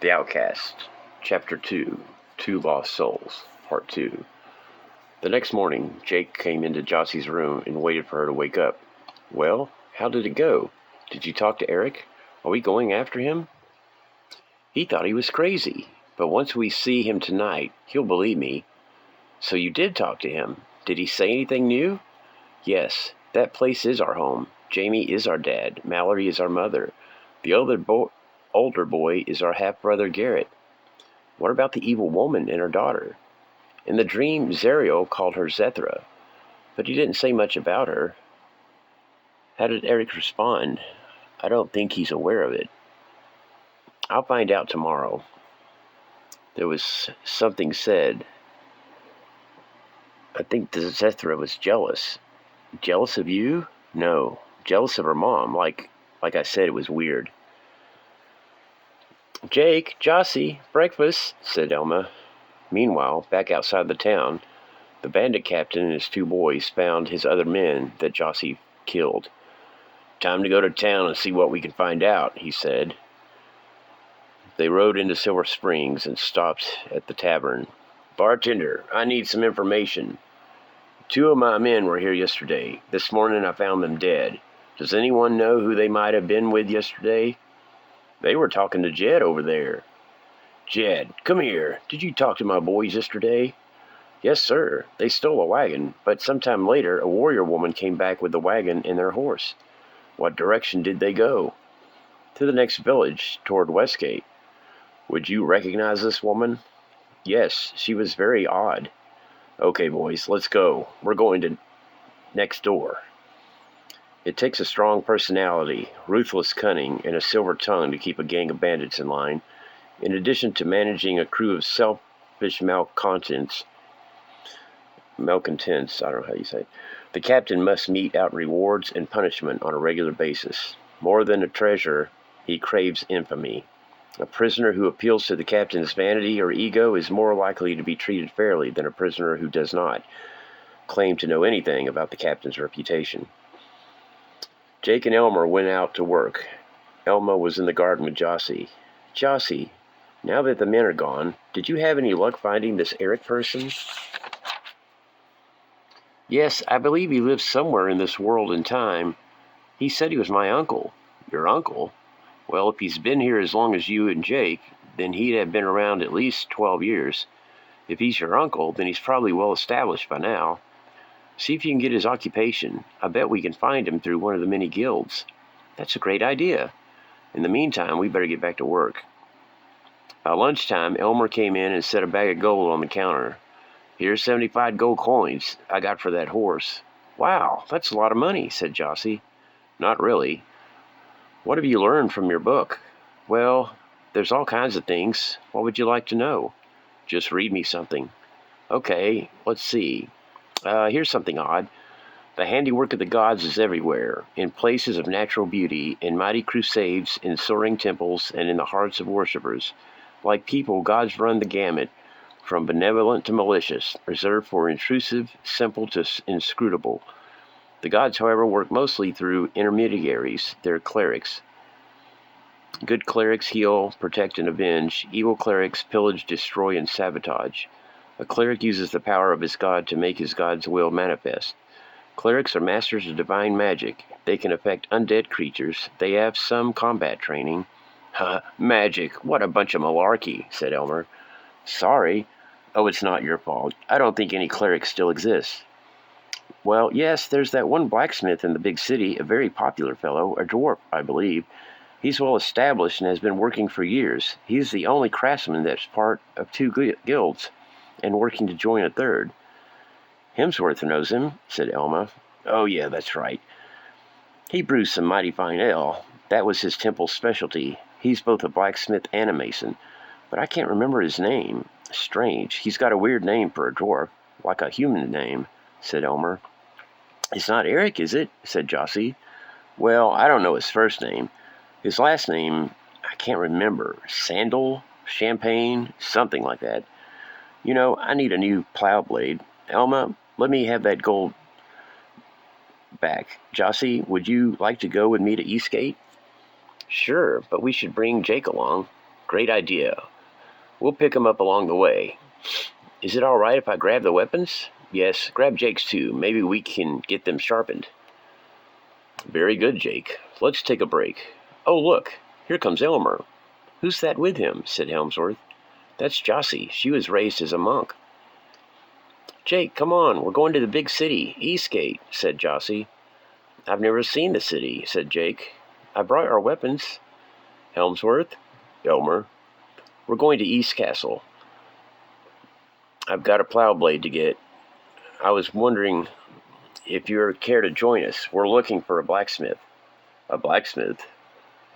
The Outcasts, Chapter 2, Two Lost Souls, Part 2. The next morning, Jake came into Jossie's room and waited for her to wake up. Well, how did it go? Did you talk to Eric? Are we going after him? He thought he was crazy, but once we see him tonight, he'll believe me. So you did talk to him. Did he say anything new? Yes, that place is our home. Jamie is our dad. Mallory is our mother. The older boy is our half-brother Garrett. What about the evil woman and her daughter? In the dream, Zariel called her Zethra, but he didn't say much about her. How did Eric respond? I don't think he's aware of it. I'll find out tomorrow. There was something said. I think the Zethra was jealous. Jealous of you? No. Jealous of her mom. Like I said, it was weird. Jake, Jossie, breakfast, said Elma. Meanwhile, back outside the town, the bandit captain and his two boys found his other men that Jossie killed. Time to go to town and see what we can find out, he said. They rode into Silver Springs and stopped at the tavern. Bartender, I need some information. 2 of my men were here yesterday. This morning I found them dead. Does anyone know who they might have been with yesterday? They were talking to Jed over there. Jed, come here. Did you talk to my boys yesterday? Yes, sir. They stole a wagon, but sometime later a warrior woman came back with the wagon and their horse. What direction did they go? To the next village, toward Westgate. Would you recognize this woman? Yes, she was very odd. Okay, boys, let's go. We're going to next door. It takes a strong personality, ruthless cunning, and a silver tongue to keep a gang of bandits in line. In addition to managing a crew of selfish malcontents, I don't know how you say it, the captain must mete out rewards and punishment on a regular basis. More than a treasure, he craves infamy. A prisoner who appeals to the captain's vanity or ego is more likely to be treated fairly than a prisoner who does not claim to know anything about the captain's reputation. Jake and Elmer went out to work. Elma was in the garden with Jossie. Jossie, now that the men are gone, did you have any luck finding this Eric person? Yes, I believe he lives somewhere in this world and time. He said he was my uncle. Your uncle? Well, if he's been here as long as you and Jake, then he'd have been around at least 12 years. If he's your uncle, then he's probably well established by now. See if you can get his occupation. I bet we can find him through one of the many guilds. That's a great idea. In the meantime, we better get back to work. At lunchtime, Elmer came in and set a bag of gold on the counter. Here's 75 gold coins I got for that horse. Wow, that's a lot of money, said Jossie. Not really. What have you learned from your book? Well, there's all kinds of things. What would you like to know? Just read me something. Okay, let's see. Here's something odd. The handiwork of the gods is everywhere, in places of natural beauty, in mighty crusades, in soaring temples, and in the hearts of worshippers. Like people, gods run the gamut, from benevolent to malicious, reserved for intrusive, simple to inscrutable. The gods, however, work mostly through intermediaries, their clerics. Good clerics heal, protect, and avenge. Evil clerics pillage, destroy, and sabotage. A cleric uses the power of his god to make his god's will manifest. Clerics are masters of divine magic. They can affect undead creatures. They have some combat training. Magic, what a bunch of malarkey, said Elmer. Sorry. Oh, it's not your fault. I don't think any cleric still exists. Well, yes, there's that one blacksmith in the big city, a very popular fellow, a dwarf, I believe. He's well established and has been working for years. He's the only craftsman that's part of 2 guilds, and working to join a third. Hemsworth knows him, said Elma. Oh, yeah, that's right. He brews some mighty fine ale. That was his temple's specialty. He's both a blacksmith and a mason, but I can't remember his name. Strange. He's got a weird name for a dwarf, like a human name, said Elmer. It's not Eric, is it? Said Jossie. Well, I don't know his first name. His last name, I can't remember. Sandal? Champagne? Something like that. You know, I need a new plow blade. Elma, let me have that gold back. Jossie, would you like to go with me to Eastgate? Sure, but we should bring Jake along. Great idea. We'll pick 'em up along the way. Is it all right if I grab the weapons? Yes, grab Jake's too. Maybe we can get them sharpened. Very good, Jake. Let's take a break. Oh, look, here comes Elmer. Who's that with him? Said Helmsworth. That's Jossie. She was raised as a monk. Jake, come on, we're going to the big city, Eastgate, said Jossie. I've never seen the city, said Jake. I brought our weapons. Helmsworth, Elmer, we're going to East Castle. I've got a plow blade to get. I was wondering if you'd care to join us. We're looking for a blacksmith. A blacksmith?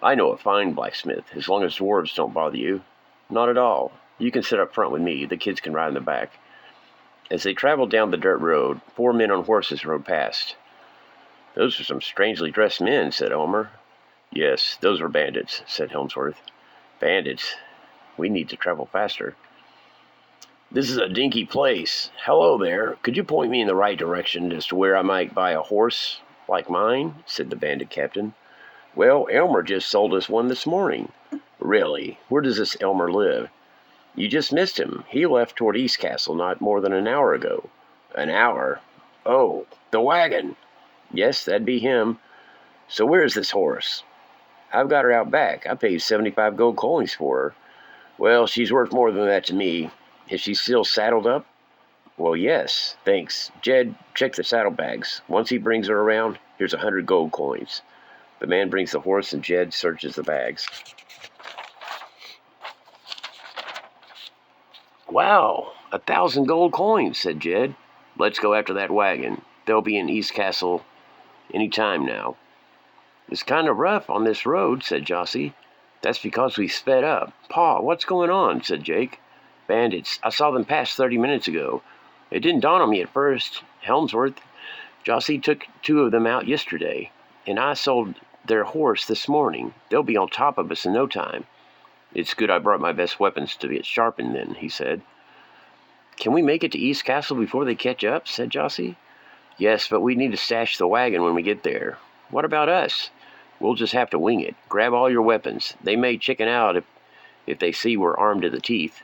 I know a fine blacksmith, as long as dwarves don't bother you. Not at all. You can sit up front with me. The kids can ride in the back. As they traveled down the dirt road, 4 men on horses rode past. Those are some strangely dressed men, said Elmer. Yes, those were bandits, said Helmsworth. Bandits? We need to travel faster. This is a dinky place. Hello there. Could you point me in the right direction as to where I might buy a horse like mine? Said the bandit captain. Well, Elmer just sold us one this morning. Really? Where does this Elmer live? You just missed him. He left toward East Castle not more than an hour ago. An hour? Oh, the wagon. Yes, that'd be him. So where's this horse? I've got her out back. I paid 75 gold coins for her. Well, she's worth more than that to me. Is she still saddled up? Well, yes, thanks. Jed, check the saddlebags. Once he brings her around, here's 100 gold coins. The man brings the horse and Jed searches the bags. Wow, 1,000 gold coins, said Jed. Let's go after that wagon. They'll be in East Castle any time now. It's kind of rough on this road, said Jossie. That's because we sped up. Pa, what's going on? Said Jake. Bandits. I saw them pass 30 minutes ago. It didn't dawn on me at first. Helmsworth. Jossie took 2 of them out yesterday, and I sold their horse this morning. They'll be on top of us in no time. It's good I brought my best weapons to get sharpened then, he said. Can we make it to East Castle before they catch up? Said Jossie. Yes, but we need to stash the wagon when we get there. What about us? We'll just have to wing it. Grab all your weapons. They may chicken out if they see we're armed to the teeth.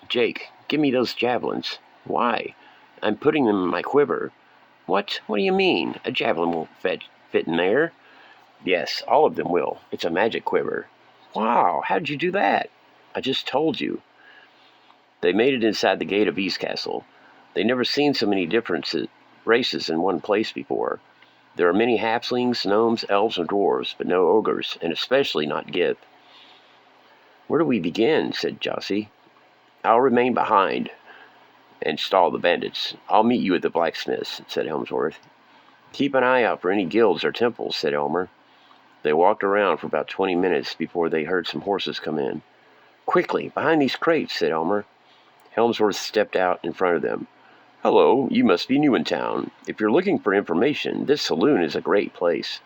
Jake, give me those javelins. Why? I'm putting them in my quiver. What? What do you mean? A javelin won't fit in there. Yes, all of them will. It's a magic quiver. Wow, how'd you do that? I just told you. They made it inside the gate of East Castle. They'd never seen so many different races in one place before. There are many halflings, gnomes, elves, and dwarves, but no ogres, and especially not Gith. Where do we begin? Said Jossie. I'll remain behind and stall the bandits. I'll meet you at the blacksmith's, said Helmsworth. Keep an eye out for any guilds or temples, said Elmer. They walked around for about 20 minutes before they heard some horses come in. Quickly, behind these crates, said Elmer. Helmsworth stepped out in front of them. Hello, you must be new in town. If you're looking for information, this saloon is a great place.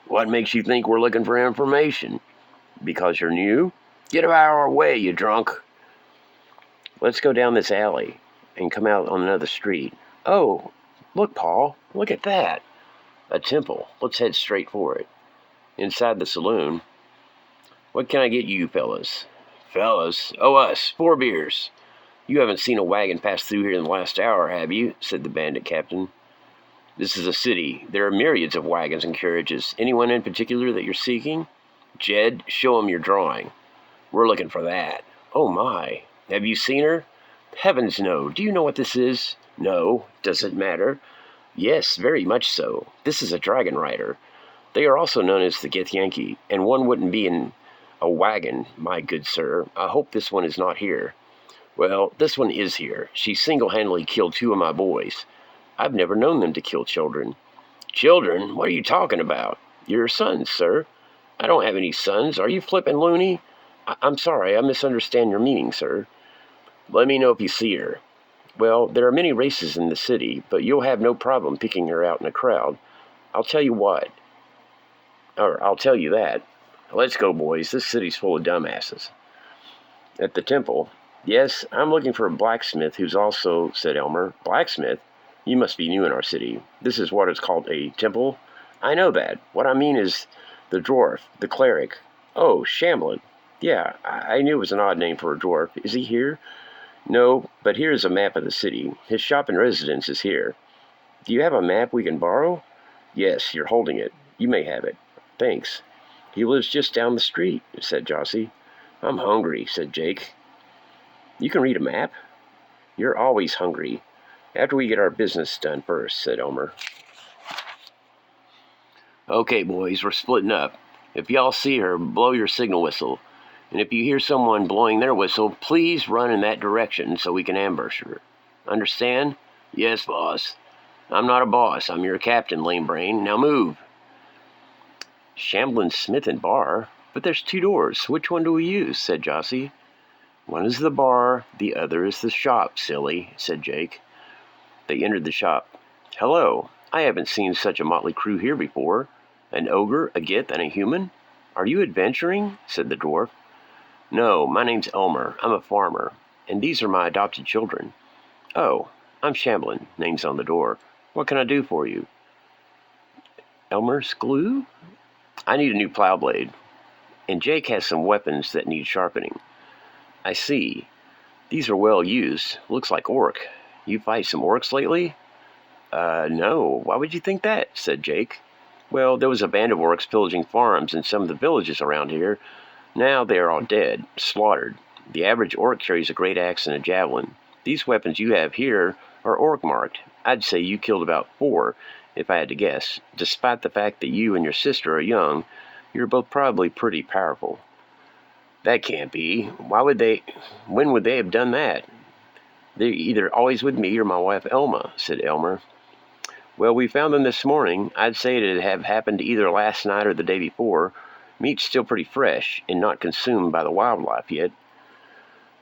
What makes you think we're looking for information? Because you're new? Get out of our way, you drunk. Let's go down this alley and come out on another street. Oh, look, Paul, look at that. A temple. Let's head straight for it. Inside the saloon. What can I get you, fellas? Fellas? Oh, us. 4 beers. You haven't seen a wagon pass through here in the last hour, have you? Said the bandit captain. This is a city. There are myriads of wagons and carriages. Anyone in particular that you're seeking? Jed, show 'em your drawing. We're looking for that. Oh, my. Have you seen her? Heavens, no. Do you know what this is? No. Does it matter? Yes, very much so. This is a dragon rider. They are also known as the Githyanki, and one wouldn't be in a wagon, my good sir. I hope this one is not here. Well, this one is here. She single-handedly killed 2 of my boys. I've never known them to kill children. Children? What are you talking about? Your sons, sir. I don't have any sons. Are you flippin' loony? I'm sorry, I misunderstand your meaning, sir. Let me know if you see her. Well, there are many races in the city, but you'll have no problem picking her out in a crowd. I'll tell you that. Let's go, boys. This city's full of dumbasses. At the temple. Yes, I'm looking for a blacksmith who's also, said Elmer. Blacksmith? You must be new in our city. This is what is called a temple? I know that. What I mean is the dwarf, the cleric. Oh, Shamblin. Yeah, I knew it was an odd name for a dwarf. Is he here? No, but here is a map of the city. His shop and residence is here. Do you have a map we can borrow? Yes, you're holding it. You may have it. Thanks. He lives just down the street, said Jossie. I'm hungry, said Jake. You can read a map? You're always hungry. After we get our business done first, said Elmer. Okay, boys, we're splitting up. If y'all see her, blow your signal whistle. And if you hear someone blowing their whistle, please run in that direction so we can ambush her. Understand? Yes, boss. I'm not a boss. I'm your captain, lame brain. Now move. Shamblin's Smith and Bar? But there's 2 doors. Which one do we use? Said Jossie. One is the bar, the other is the shop, silly, said Jake. They entered the shop. Hello. I haven't seen such a motley crew here before. An ogre, a gith, and a human? Are you adventuring? Said the dwarf. No, my name's Elmer. I'm a farmer, and these are my adopted children. Oh, I'm Shamblin, name's on the door. What can I do for you? Elmer's glue? I need a new plow blade, and Jake has some weapons that need sharpening. I see. These are well used. Looks like orc. You fight some orcs lately? No. Why would you think that? Said Jake. Well, there was a band of orcs pillaging farms in some of the villages around here. Now they are all dead, slaughtered. The average orc carries a great axe and a javelin. These weapons you have here are orc marked. I'd say you killed about 4, if I had to guess. Despite the fact that you and your sister are young, you're both probably pretty powerful. That can't be. When would they have done that? They're either always with me or my wife Elma, said Elmer. Well, we found them this morning. I'd say it'd have happened either last night or the day before. Meat's still pretty fresh and not consumed by the wildlife yet.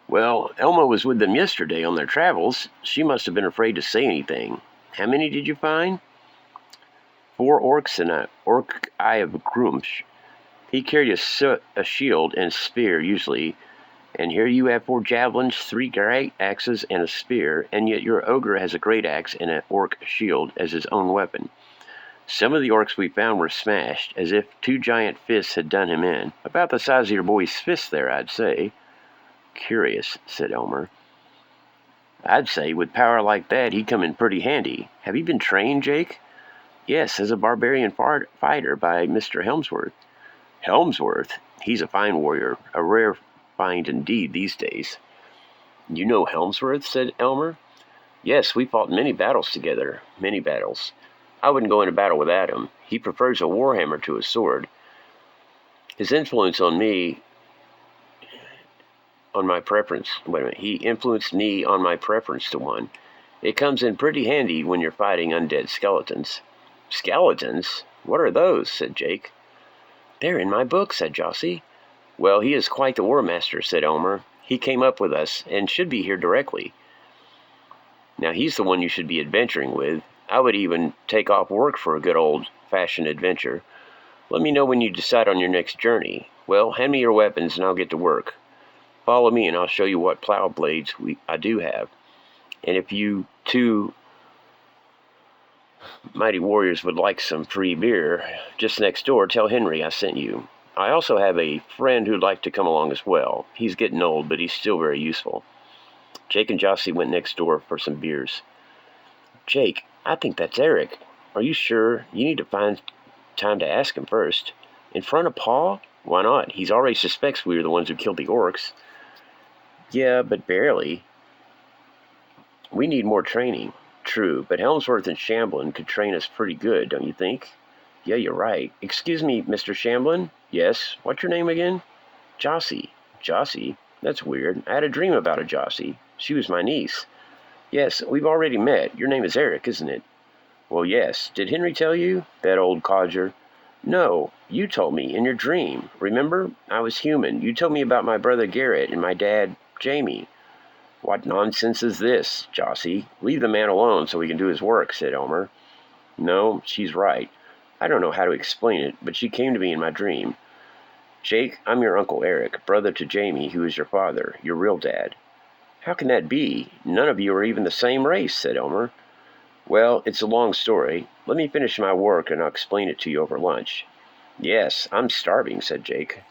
Well, Elma was with them yesterday on their travels. She must have been afraid to say anything. How many did you find? 4 orcs and an orc eye of Grumsh. He carried a shield and spear usually, and here you have 4 javelins, 3 great axes, and a spear, and yet your ogre has a great axe and an orc shield as his own weapon. Some of the orcs we found were smashed, as if 2 giant fists had done him in. About the size of your boy's fist there, I'd say. Curious, said Elmer. I'd say with power like that, he'd come in pretty handy. Have you been trained, Jake? Yes, as a barbarian fighter by Mr. Helmsworth. Helmsworth? He's a fine warrior, a rare find indeed these days. You know Helmsworth, said Elmer. Yes, we fought many battles together, many battles. I wouldn't go into battle without him. He prefers a warhammer to a sword. His influence on me, on my preference, he influenced me on my preference to one. It comes in pretty handy when you're fighting undead skeletons. Skeletons? What are those? Said Jake. They're in my book, said Jossie. Well, he is quite the war master, said Elmer. He came up with us and should be here directly. Now he's the one you should be adventuring with. I would even take off work for a good old-fashioned adventure. Let me know when you decide on your next journey. Well, hand me your weapons and I'll get to work. Follow me and I'll show you what plow blades I do have. And if you 2 mighty warriors would like some free beer, just next door, tell Henry I sent you. I also have a friend who'd like to come along as well. He's getting old, but he's still very useful. Jake and Jossie went next door for some beers. Jake, I think that's Eric. Are you sure? You need to find time to ask him first. In front of Paul? Why not? He's already suspects we were the ones who killed the orcs. Yeah, but barely. We need more training. True, but Helmsworth and Shamblin could train us pretty good, don't you think? Yeah, you're right. Excuse me, Mr. Shamblin? Yes? What's your name again? Jossie. Jossie? That's weird. I had a dream about a Jossie. She was my niece. Yes, we've already met. Your name is Eric, isn't it? Well, yes. Did Henry tell you? That old codger. No, you told me in your dream. Remember? I was human. You told me about my brother Garrett and my dad, Jamie. What nonsense is this, Jossie? Leave the man alone so he can do his work, said Elmer. No, she's right. I don't know how to explain it, but she came to me in my dream. Jake, I'm your Uncle Eric, brother to Jamie, who is your father, your real dad. How can that be? None of you are even the same race, said Elmer. Well, it's a long story. Let me finish my work and I'll explain it to you over lunch. Yes, I'm starving, said Jake.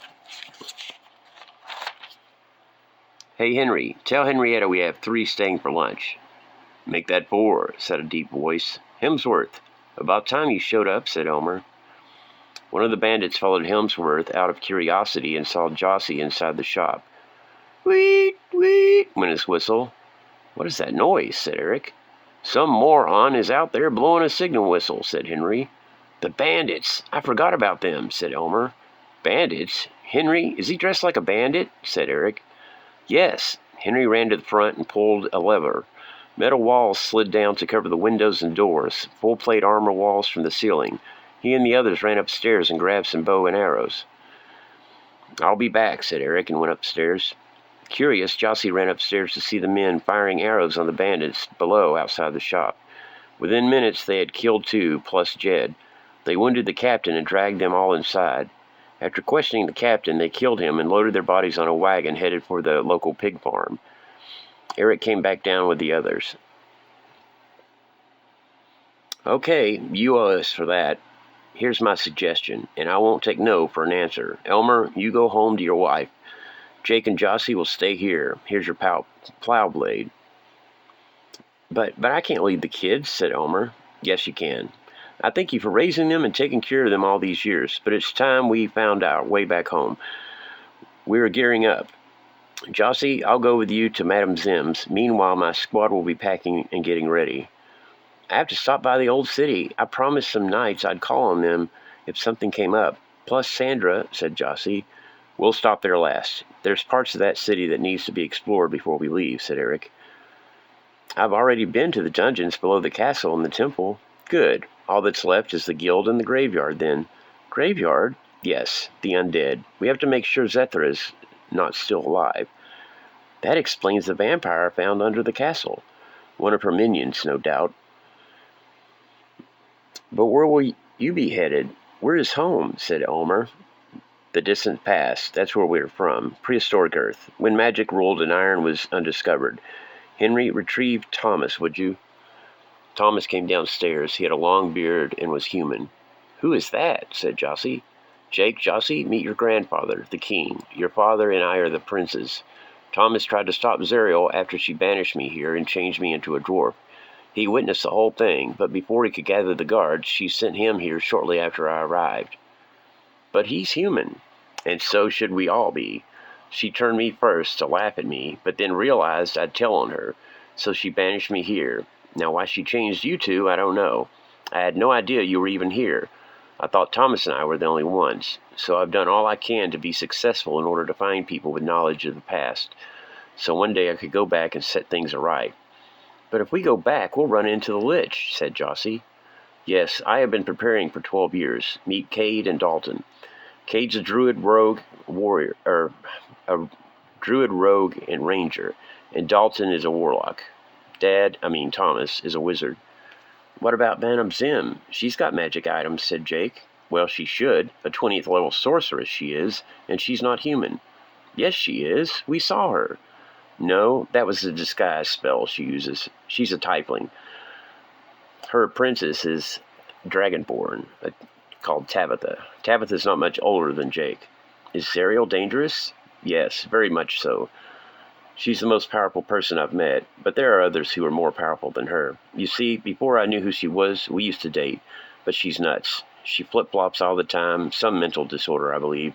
Hey, Henry, tell Henrietta we have 3 staying for lunch. Make that 4, said a deep voice. Hemsworth. About time you showed up, said Elmer. One of the bandits followed Hemsworth out of curiosity and saw Jossie inside the shop. Weet, weet, went his whistle. What is that noise, said Eric. Some moron is out there blowing a signal whistle, said Henry. The bandits! I forgot about them, said Elmer. Bandits? Henry, is he dressed like a bandit? Said Eric. Yes. Henry ran to the front and pulled a lever. Metal walls slid down to cover the windows and doors, full-plate armor walls from the ceiling. He and the others ran upstairs and grabbed some bow and arrows. I'll be back, said Eric, and went upstairs. Curious, Jossie ran upstairs to see the men firing arrows on the bandits below outside the shop. Within minutes they had killed 2, plus Jed. They wounded the captain and dragged them all inside. After questioning the captain, they killed him and loaded their bodies on a wagon headed for the local pig farm. Eric came back down with the others. Okay, you owe us for that. Here's my suggestion, and I won't take no for an answer. Elmer, you go home to your wife. Jake and Jossie will stay here. Here's your plow blade. But I can't leave the kids, said Elmer. Yes, you can. I thank you for raising them and taking care of them all these years, but it's time we found our way back home. We're gearing up. Jossie, I'll go with you to Madame Zim's. Meanwhile, my squad will be packing and getting ready. I have to stop by the old city. I promised some nights I'd call on them if something came up. Plus Sandra, said Jossie. We'll stop there last. There's parts of that city that needs to be explored before we leave, said Eric. I've already been to the dungeons below the castle and the temple. Good. All that's left is the guild and the graveyard, then. Graveyard? Yes, the undead. We have to make sure Zethra is not still alive. That explains the vampire found under the castle. One of her minions, no doubt. But where will you be headed? Where is home? Said Elmer. The distant past. That's where we're from. Prehistoric Earth. When magic ruled and iron was undiscovered. Henry, retrieve Thomas, would you? Thomas came downstairs. He had a long beard and was human. Who is that? Said Jossie. Jake, Jossie, meet your grandfather, the king. Your father and I are the princes. Thomas tried to stop Zerial after she banished me here and changed me into a dwarf. He witnessed the whole thing, but before he could gather the guards, she sent him here shortly after I arrived. But he's human, and so should we all be. She turned me first to laugh at me, but then realized I'd tell on her, so she banished me here. Now why she changed you two, I don't know. I had no idea you were even here. I thought Thomas and I were the only ones, so I've done all I can to be successful in order to find people with knowledge of the past, so one day I could go back and set things right. But if we go back, we'll run into the Lich, said Jossie. Yes, I have been preparing for 12 years. Meet Cade and Dalton. Cade's a druid rogue warrior, a druid rogue and ranger, and Dalton is a warlock. Thomas, is a wizard. What about Madame Zim? She's got magic items, said Jake. Well, she should. A 20th level sorceress she is, and she's not human. Yes, she is. We saw her. No, that was a disguise spell she uses. She's a tiefling. Her apprentice is dragonborn, called Tabitha. Tabitha's not much older than Jake. Is Zerial dangerous? Yes, very much so. She's the most powerful person I've met, but there are others who are more powerful than her. You see, before I knew who she was, we used to date, but she's nuts. She flip-flops all the time, some mental disorder, I believe.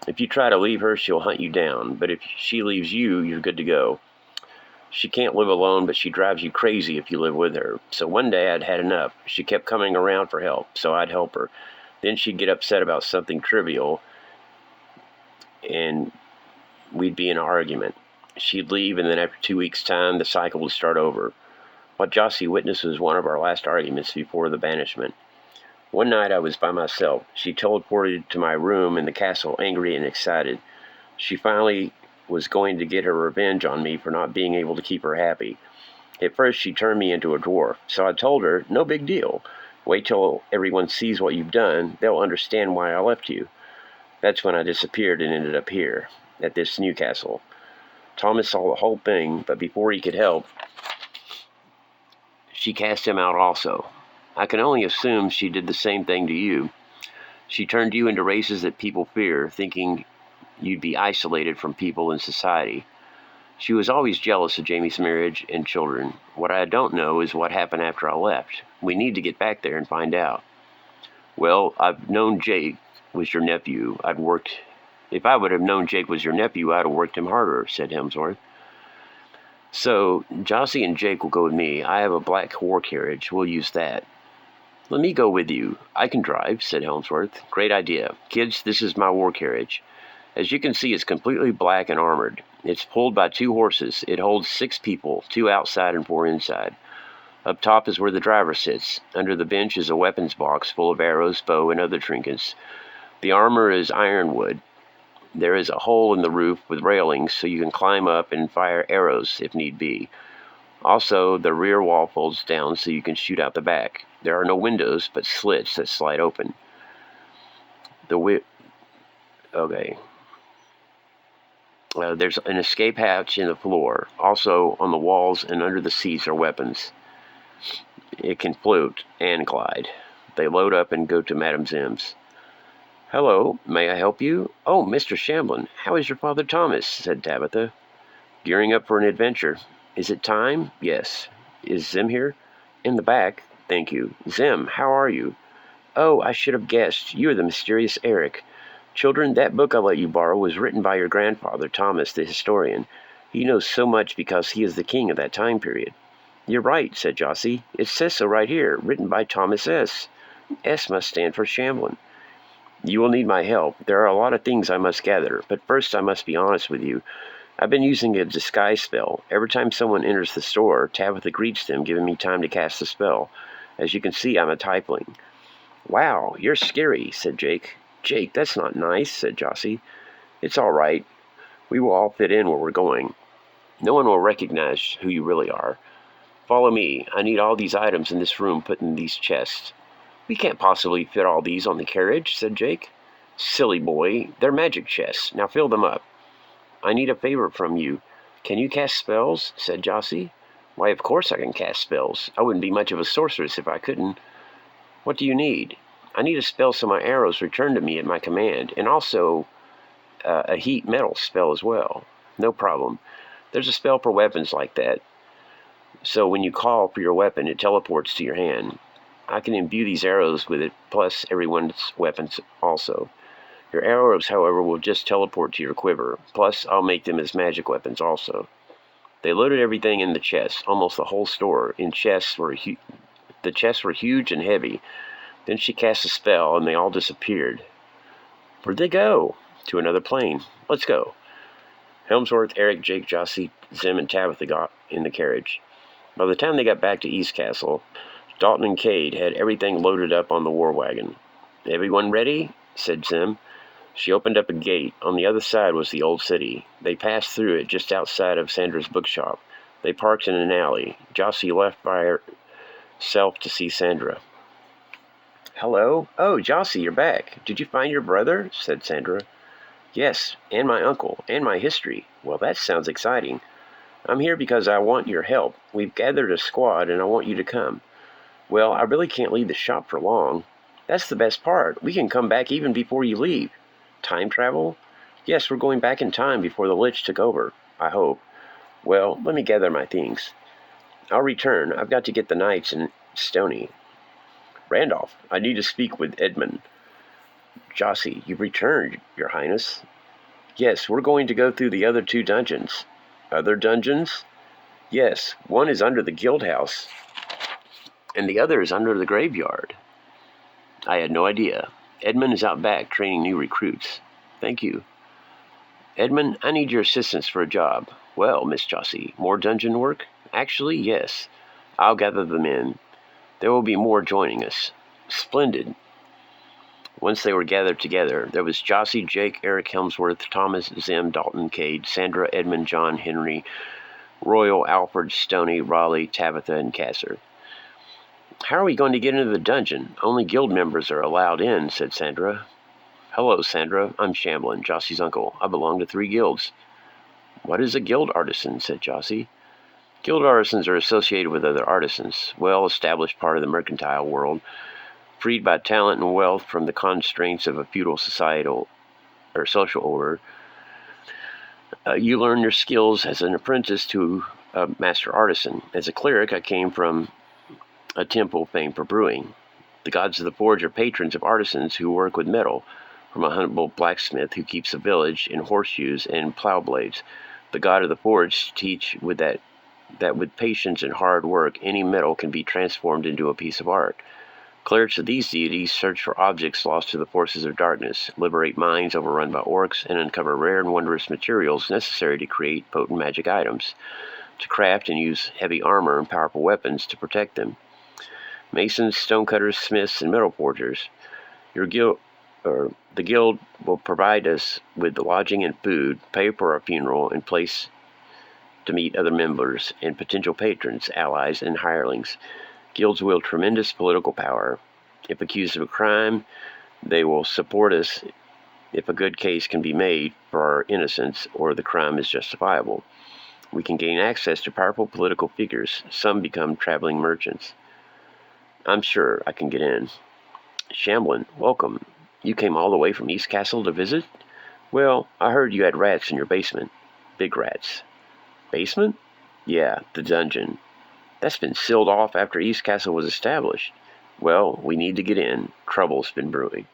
If you try to leave her, she'll hunt you down, but if she leaves you, you're good to go. She can't live alone, but she drives you crazy if you live with her. So one day I'd had enough. She kept coming around for help, so I'd help her. Then she'd get upset about something trivial, and we'd be in an argument. She'd leave, and then after 2 weeks' time, the cycle would start over. What Jossie witnessed was one of our last arguments before the banishment. One night I was by myself. She teleported to my room in the castle, angry and excited. She finally was going to get her revenge on me for not being able to keep her happy. At first she turned me into a dwarf, so I told her, no big deal. Wait till everyone sees what you've done, they'll understand why I left you. That's when I disappeared and ended up here, at this new castle. Thomas saw the whole thing, but before he could help, she cast him out also. I can only assume she did the same thing to you. She turned you into races that people fear, thinking you'd be isolated from people in society. She was always jealous of Jamie's marriage and children. What I don't know is what happened after I left. We need to get back there and find out. Well, I've known Jake was your nephew. If I would have known Jake was your nephew, I'd have worked him harder, said Helmsworth. So, Jossie and Jake will go with me. I have a black war carriage. We'll use that. Let me go with you. I can drive, said Helmsworth. Great idea. Kids, this is my war carriage. As you can see, it's completely black and armored. It's pulled by 2 horses. It holds 6 people, 2 outside and 4 inside. Up top is where the driver sits. Under the bench is a weapons box full of arrows, bow, and other trinkets. The armor is ironwood. There is a hole in the roof with railings so you can climb up and fire arrows if need be. Also, the rear wall folds down so you can shoot out the back. There are no windows, but slits that slide open. There's an escape hatch in the floor. Also, on the walls and under the seats are weapons. It can float and glide. They load up and go to Madame Zim's. Hello, may I help you? Oh, Mr. Shamblin, how is your father Thomas? Said Tabitha. Gearing up for an adventure. Is it time? Yes. Is Zim here? In the back. Thank you. Zim, how are you? Oh, I should have guessed. You are the mysterious Eric. Children, that book I let you borrow was written by your grandfather, Thomas the historian. He knows so much because he is the king of that time period. You're right, said Jossie. It says so right here, written by Thomas S. S must stand for Shamblin. You will need my help. There are a lot of things I must gather, but first I must be honest with you. I've been using a disguise spell. Every time someone enters the store, Tabitha greets them, giving me time to cast the spell. As you can see, I'm a tiefling. Wow, you're scary, said Jake. Jake, that's not nice, said Jossie. It's all right. We will all fit in where we're going. No one will recognize who you really are. Follow me. I need all these items in this room put in these chests. We can't possibly fit all these on the carriage, said Jake. Silly boy, they're magic chests. Now fill them up. I need a favor from you. Can you cast spells? Said Jossie. Why, of course I can cast spells. I wouldn't be much of a sorceress if I couldn't. What do you need? I need a spell so my arrows return to me at my command, and also a heat metal spell as well. No problem. There's a spell for weapons like that. So when you call for your weapon, it teleports to your hand. I can imbue these arrows with it, plus everyone's weapons also. Your arrows, however, will just teleport to your quiver, plus I'll make them as magic weapons also. They loaded everything in the chests, almost the whole store. The chests were huge and heavy. Then she cast a spell, and they all disappeared. Where'd they go? To another plane. Let's go. Helmsworth, Eric, Jake, Jossie, Zim, and Tabitha got in the carriage. By the time they got back to East Castle, Dalton and Cade had everything loaded up on the war wagon. Everyone ready? Said Zim. She opened up a gate. On the other side was the old city. They passed through it just outside of Sandra's bookshop. They parked in an alley. Jossie left by herself to see Sandra. Hello? Oh, Jossie, you're back. Did you find your brother? Said Sandra. Yes, and my uncle, and my history. Well, that sounds exciting. I'm here because I want your help. We've gathered a squad, and I want you to come. Well, I really can't leave the shop for long. That's the best part. We can come back even before you leave. Time travel? Yes, we're going back in time before the Lich took over, I hope. Well, let me gather my things. I'll return. I've got to get the knights in Stony. Randolph, I need to speak with Edmund. Jossie, you've returned, Your Highness. Yes, we're going to go through the other 2 dungeons. Other dungeons? Yes, one is under the guild house, and the other is under the graveyard. I had no idea. Edmund is out back training new recruits. Thank you. Edmund, I need your assistance for a job. Well, Miss Jossie, more dungeon work? Actually, yes. I'll gather them in. There will be more joining us. Splendid. Once they were gathered together, there was Jossie, Jake, Eric, Helmsworth, Thomas, Zim, Dalton, Cade, Sandra, Edmund, John, Henry, Royal, Alfred, Stoney, Raleigh, Tabitha, and Casser. How are we going to get into the dungeon? Only guild members are allowed in, said Sandra. Hello, Sandra. I'm Shamblin, Jossie's uncle. I belong to 3 guilds. What is a guild artisan? Said Jossie. Guild artisans are associated with other artisans, well-established part of the mercantile world, freed by talent and wealth from the constraints of a feudal societal or social order. You learn your skills as an apprentice to a master artisan. As a cleric, I came from a temple famed for brewing. The gods of the forge are patrons of artisans who work with metal, from a humble blacksmith who keeps a village in horseshoes and plow blades. The god of the forge teach that with patience and hard work, any metal can be transformed into a piece of art. Clerics of these deities search for objects lost to the forces of darkness, liberate mines overrun by orcs, and uncover rare and wondrous materials necessary to create potent magic items, to craft and use heavy armor and powerful weapons to protect them. Masons, stonecutters, smiths, and metal forgers. The guild will provide us with the lodging and food, pay for our funeral, and place to meet other members and potential patrons, allies, and hirelings. Guilds wield tremendous political power. If accused of a crime, they will support us if a good case can be made for our innocence or the crime is justifiable. We can gain access to powerful political figures. Some become traveling merchants. I'm sure I can get in. Shamblin, welcome. You came all the way from East Castle to visit? Well, I heard you had rats in your basement. Big rats. Basement? Yeah, the dungeon. That's been sealed off after East Castle was established. Well, we need to get in. Trouble's been brewing.